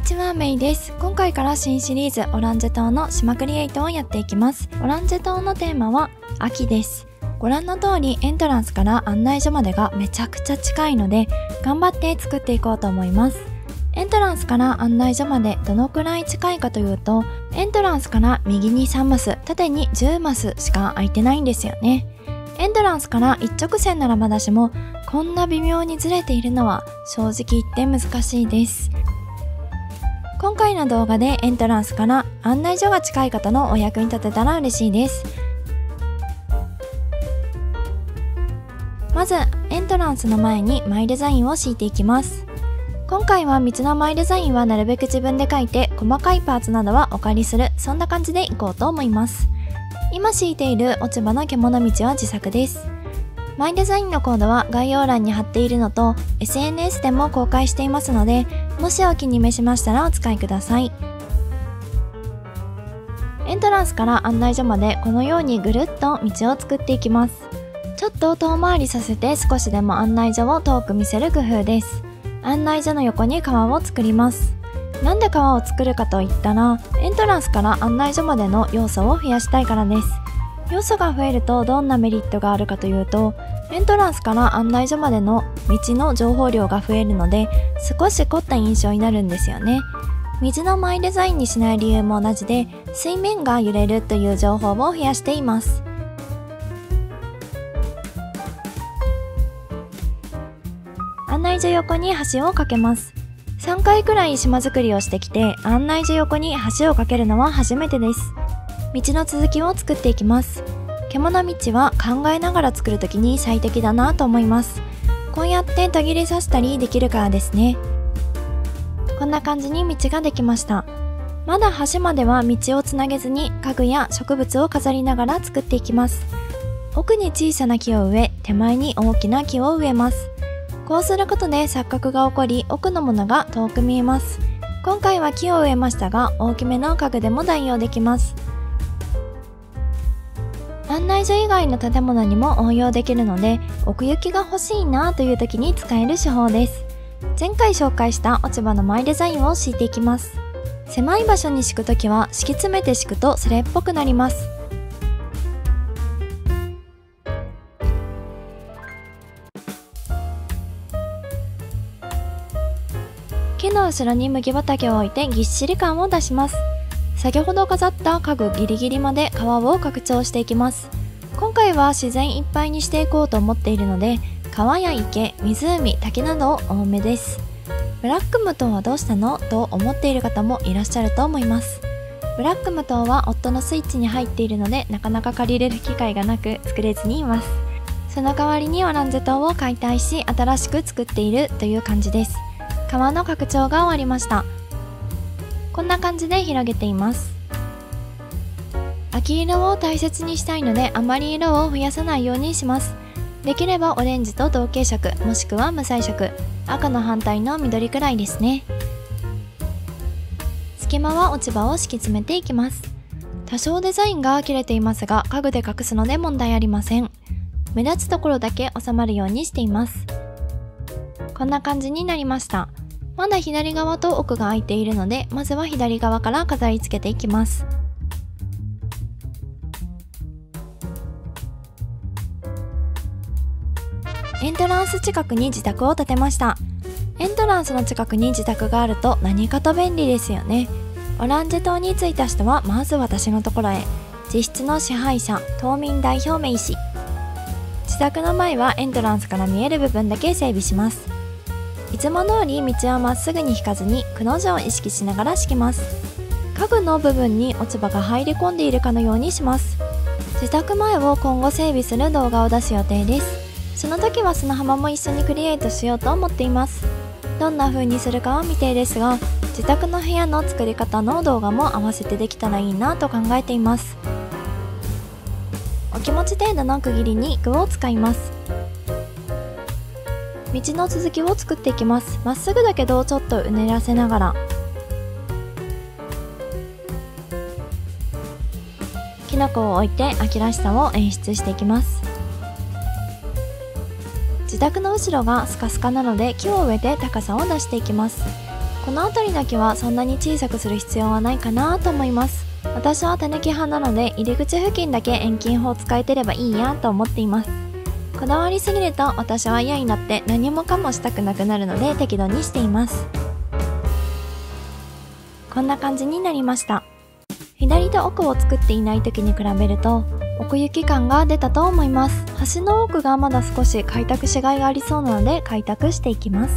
ちは、メイです。今回から新シリーズオランジェ島の島クリエイトをやっていきます。オランジェ島のテーマは秋です。ご覧の通りエントランスから案内所までがめちゃくちゃ近いので頑張って作っていこうと思います。エントランスから案内所までどのくらい近いかというと、エントランスから右に3マス、縦に10マスしか空いてないんですよね。エントランスから一直線ならまだしも、こんな微妙にずれているのは正直言って難しいです。今回の動画でエントランスから案内所が近い方のお役に立てたら嬉しいです。まずエントランスの前にマイデザインを敷いていきます。今回は道のマイデザインはなるべく自分で描いて、細かいパーツなどはお借りする、そんな感じでいこうと思います。今敷いている落ち葉の獣道は自作です。マイデザインのコードは概要欄に貼っているのと SNS でも公開していますので、もしお気に召しましたらお使いください。エントランスから案内所までこのようにぐるっと道を作っていきます。ちょっと遠回りさせて少しでも案内所を遠く見せる工夫です。案内所の横に川を作ります。なんで川を作るかといったら、エントランスから案内所までの要素を増やしたいからです。要素が増えるとどんなメリットがあるかというと、エントランスから案内所までの道の情報量が増えるので、少し凝った印象になるんですよね。道のマイデザインにしない理由も同じで、水面が揺れるという情報を増やしています。案内所横に橋を架けます。3回くらい島作りをしてきて、案内所横に橋を架けるのは初めてです。道の続きを作っていきます。獣道は考えながら作るときに最適だなと思います。こうやって途切れさせたりできるからですね。こんな感じに道ができました。まだ橋までは道をつなげずに家具や植物を飾りながら作っていきます。奥に小さな木を植え、手前に大きな木を植えます。こうすることで錯覚が起こり、奥のものが遠く見えます。今回は木を植えましたが、大きめの家具でも代用できます。案内所以外の建物にも応用できるので、奥行きが欲しいなという時に使える手法です。前回紹介した落ち葉のマイデザインを敷いていきます。狭い場所に敷くときは敷き詰めて敷くとそれっぽくなります。木の後ろに麦畑を置いてぎっしり感を出します。先ほど飾った家具ギリギリまで川を拡張していきます。今回は自然いっぱいにしていこうと思っているので、川や池、湖、滝など多めです。ブラック無糖はどうしたのと思っている方もいらっしゃると思います。ブラック無糖は夫のスイッチに入っているので、なかなか借りれる機会がなく作れずにいます。その代わりにオランジェ島を解体し新しく作っているという感じです。川の拡張が終わりました。こんな感じで広げています。秋色を大切にしたいので、あまり色を増やさないようにします。できればオレンジと同系色、もしくは無彩色、赤の反対の緑くらいですね。隙間は落ち葉を敷き詰めていきます。多少デザインが切れていますが、家具で隠すので問題ありません。目立つところだけ収まるようにしています。こんな感じになりました。まだ左側と奥が空いているので、まずは左側から飾り付けていきます。エントランス近くに自宅を建てました。エントランスの近くに自宅があると何かと便利ですよね。オランジェ島に着いた人はまず私のところへ。実質の支配者、島民代表名詞。自宅の前はエントランスから見える部分だけ整備します。いつも通り道はまっすぐに引かずに、くの字を意識しながら敷きます。家具の部分に落ち葉が入り込んでいるかのようにします。自宅前を今後整備する動画を出す予定です。その時は砂浜も一緒にクリエイトしようと思っています。どんな風にするかは未定ですが、自宅の部屋の作り方の動画も合わせてできたらいいなと考えています。お気持ち程度の区切りに具を使います。道の続きを作っていきます。まっすぐだけどちょっとうねらせながら。キノコを置いて秋らしさを演出していきます。自宅の後ろがスカスカなので木を植えて高さを出していきます。この辺りだけはそんなに小さくする必要はないかなと思います。私は手抜き派なので、入り口付近だけ遠近法を使えてればいいやと思っています。こだわりすぎると私は嫌になって何もかもしたくなくなるので適度にしています。こんな感じになりました。左と奥を作っていない時に比べると奥行き感が出たと思います。端の奥がまだ少し開拓しがいがありそうなので開拓していきます。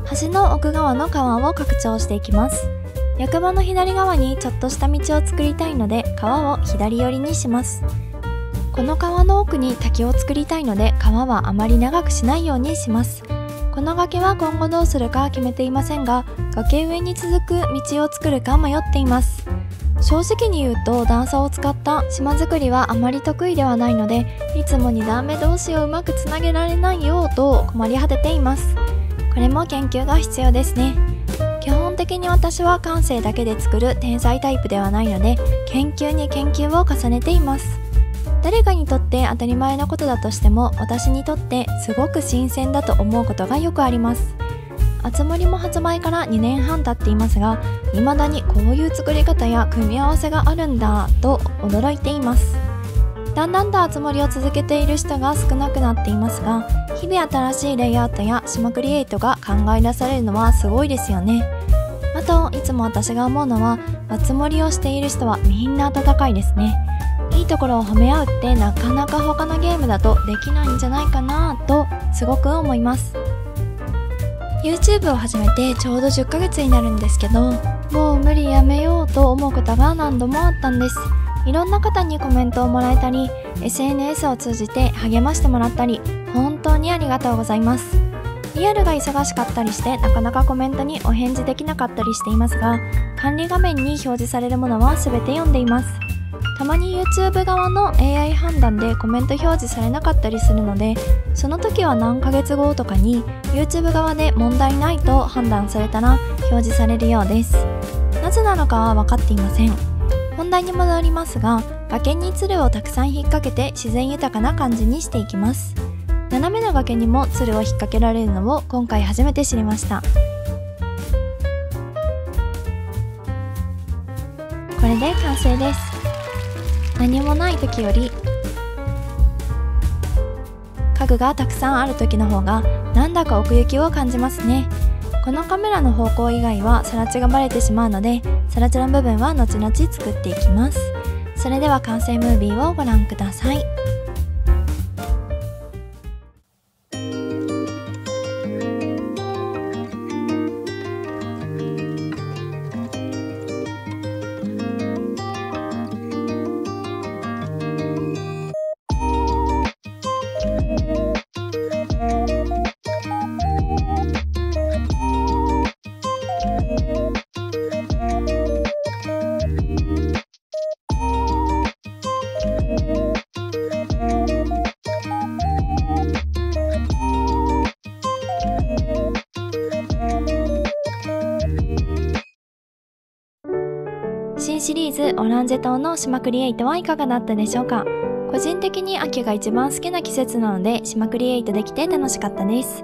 端の奥側の川を拡張していきます。役場の左側にちょっとした道を作りたいので川を左寄りにします。この川の奥に滝を作りたいので川はあまり長くしないようにします。この崖は今後どうするか決めていませんが、崖上に続く道を作るか迷っています。正直に言うと段差を使った島作りはあまり得意ではないので、いつも2段目同士をうまくつなげられないよと困り果てています。これも研究が必要ですね。基本的に私は感性だけで作る天才タイプではないので、研究に研究を重ねています。誰かにとって当たり前のことだとしても、私にとってすごく新鮮だと思うことがよくあります。あつ森も発売から2年半経っていますが、未だにこういう作り方や組み合わせがあるんだと驚いています。だんだんとあつ森を続けている人が少なくなっていますが、日々新しいレイアウトや島クリエイトが考え出されるのはすごいですよね。あといつも私が思うのは、あつ森をしている人はみんな温かいですね。いいところを褒め合うってなかなか他のゲームだとできないんじゃないかなとすごく思います。YouTube を始めてちょうど10ヶ月になるんですけど、もう無理やめようと思うことが何度もあったんです。いろんな方にコメントをもらえたり、 SNS を通じて励ましてもらったり、本当にありがとうございます。リアルが忙しかったりしてなかなかコメントにお返事できなかったりしていますが、管理画面に表示されるものは全て読んでいます。たまに YouTube 側の AI 判断でコメント表示されなかったりするので、その時は何ヶ月後とかに YouTube 側で問題ないと判断されたら表示されるようです。なぜなのかは分かっていません。本題に戻りますが、崖にツルをたくさん引っ掛けて自然豊かな感じにしていきます。斜めの崖にもツルを引っ掛けられるのを今回初めて知りました。これで完成です。何もない時より家具がたくさんある時の方がなんだか奥行きを感じますね。このカメラの方向以外は更地がバレてしまうので、更地の部分は後々作っていきます。それでは完成ムービーをご覧ください。新シリーズオランジェ島の島クリエイトはいかがだったでしょうか。個人的に秋が一番好きな季節なので島クリエイトできて楽しかったです。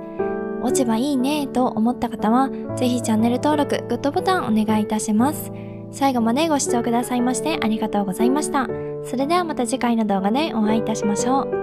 落ち葉いいねと思った方はぜひチャンネル登録、グッドボタンお願いいたします。最後までご視聴くださいましてありがとうございました。それではまた次回の動画でお会いいたしましょう。